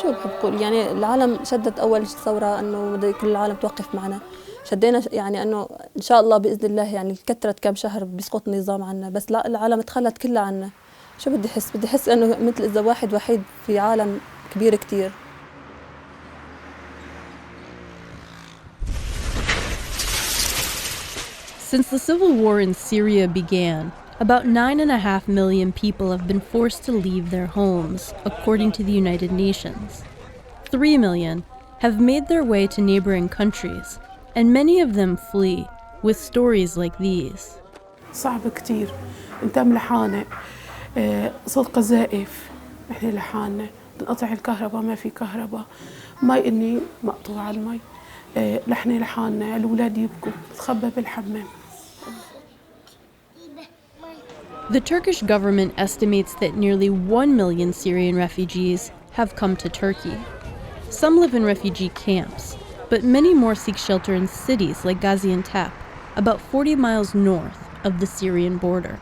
شو بحب أقول يعني العالم شدت أول ثورة إنه بده كل العالم توقف معنا، شدينا يعني إنه إن شاء الله بإذن الله يعني كترت كم شهر بيسقط النظام عنا، بس لا العالم تخلت كلها عنا. شو بدي أحس إنه مثل إذا واحد وحيد في عالم كبير كتير. Since the civil war in Syria began, about 9.5 million people have been forced to leave their homes, according to the United Nations. 3 million have made their way to neighboring countries, and many of them flee, with stories like these. صعب كتير، انت لحانة، صوت قذائف، احنا لحانة، تنقطع الكهرباء ما في كهرباء، مي اني مقطوعة المي، لحنا لحانة، الأولاد يبكوا، تخبى بالحمام. The Turkish government estimates that nearly 1 million Syrian refugees have come to Turkey. Some live in refugee camps, but many more seek shelter in cities like Gaziantep, about 40 miles north of the Syrian border.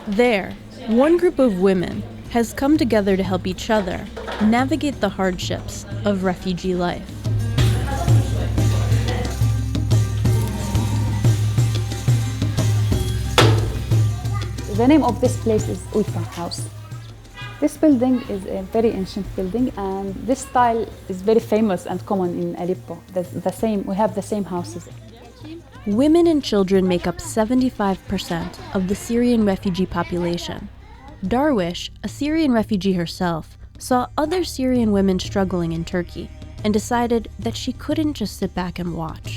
There, one group of women has come together to help each other navigate the hardships of refugee life. The name of this place is Ulfah house. This building is a very ancient building, and this style is very famous and common in Aleppo. We have the same houses. Women and children make up 75% of the Syrian refugee population. Darwish, a Syrian refugee herself, saw other Syrian women struggling in Turkey and decided that she couldn't just sit back and watch.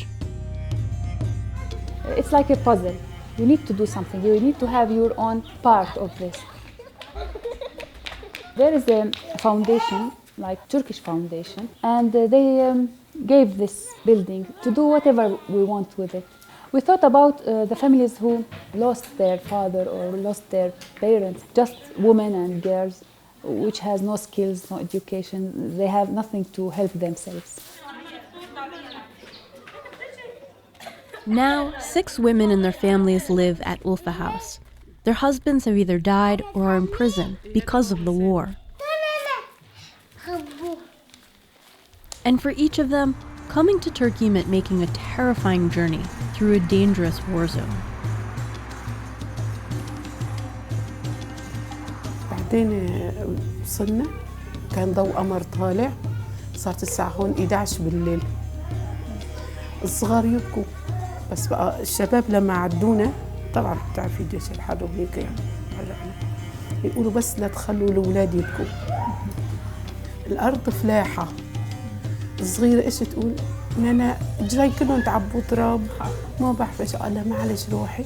It's like a puzzle. You need to do something. You need to have your own part of this. There is a foundation, like Turkish foundation, and they gave this building to do whatever we want with it. We thought about the families who lost their father or lost their parents, just women and girls, which has no skills, no education. They have nothing to help themselves. Now, 6 women and their families live at Ulfah House. Their husbands have either died or are in prison because of the war. And for each of them, coming to Turkey meant making a terrifying journey through a dangerous war zone. بعدين وصلنا كان ضوء قمر طالع، صارت الساعة هون 11 بالليل. الصغار يبكوا، بس بقى الشباب لما عدونا طبعا بتعرفي جيش الحرب وهيك يعني رجعنا يقولوا بس لا تخلوا الأولاد يبكوا. الأرض فلاحة. الصغيرة إيش تقول؟ أنا جاي كلهم تعبوا تراب، ما بعرف إيش. قال لها معلش روحي،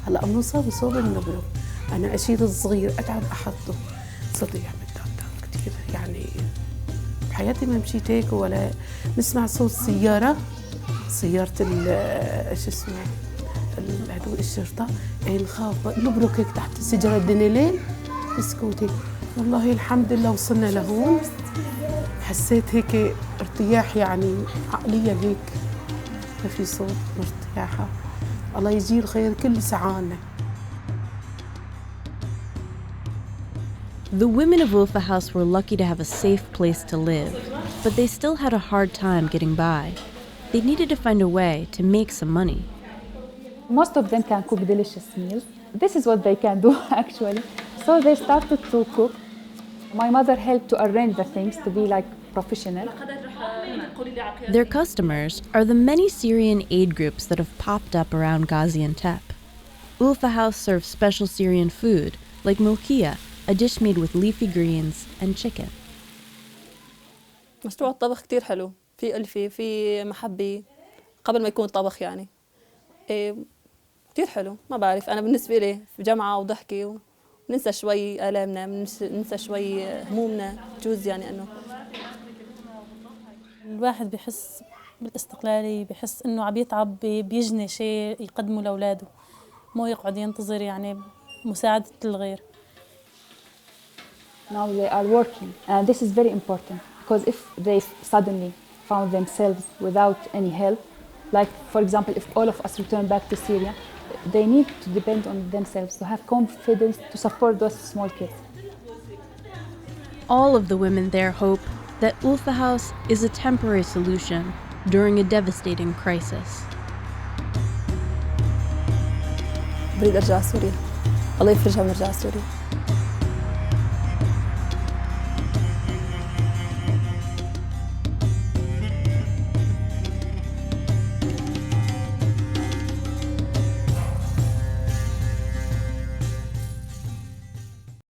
هلا بنوصل بصوب النبرة، أنا أشيل الصغير أتعب أحطه. صدق يعمل دام كتير يعني. بحياتي ما مشيت هيك ولا نسمع صوت سيارة ايش اسمه هدول الشرطة، نخاف نبرك هيك تحت السجارة الدنيا ليل نسكت هيك. والله الحمد لله وصلنا لهون، حسيت هيك ارتياح يعني عقليا هيك، ما في صوت مرتاحة. الله يجزيه الخير كل سعانا. The women of Ulfah House were lucky to have a safe place to live, but they still had a hard time getting by. They needed to find a way to make some money. Most of them can cook delicious meals. This is what they can do, actually. So they started to cook. My mother helped to arrange the things to be like professional. Their customers are the many Syrian aid groups that have popped up around Gaziantep. Ulfah House serves special Syrian food, like mulkia, a dish made with leafy greens and chicken. مشروع الطبخ كتير حلو، في ألفة، في محبة قبل ما يكون طبخ يعني. كتير حلو، ما بعرف أنا بالنسبة لي في جامعة وضحكة وننسى شوي آلامنا، ننسى شوي همومنا، جوز يعني إنه الواحد بيحس بالاستقلالية، بيحس إنه عم يتعب، بيجني شيء يقدمه لأولاده، مو يقعد ينتظر يعني مساعدة الغير. Now they are working, and this is very important because if they suddenly found themselves without any help, like for example, if all of us return back to Syria, they need to depend on themselves, to have confidence to support those small kids. all of the women there hope that Ulfah House is a temporary solution during a devastating crisis. بريد أرجع سوريا. الله يفرجها ونرجع سوريا.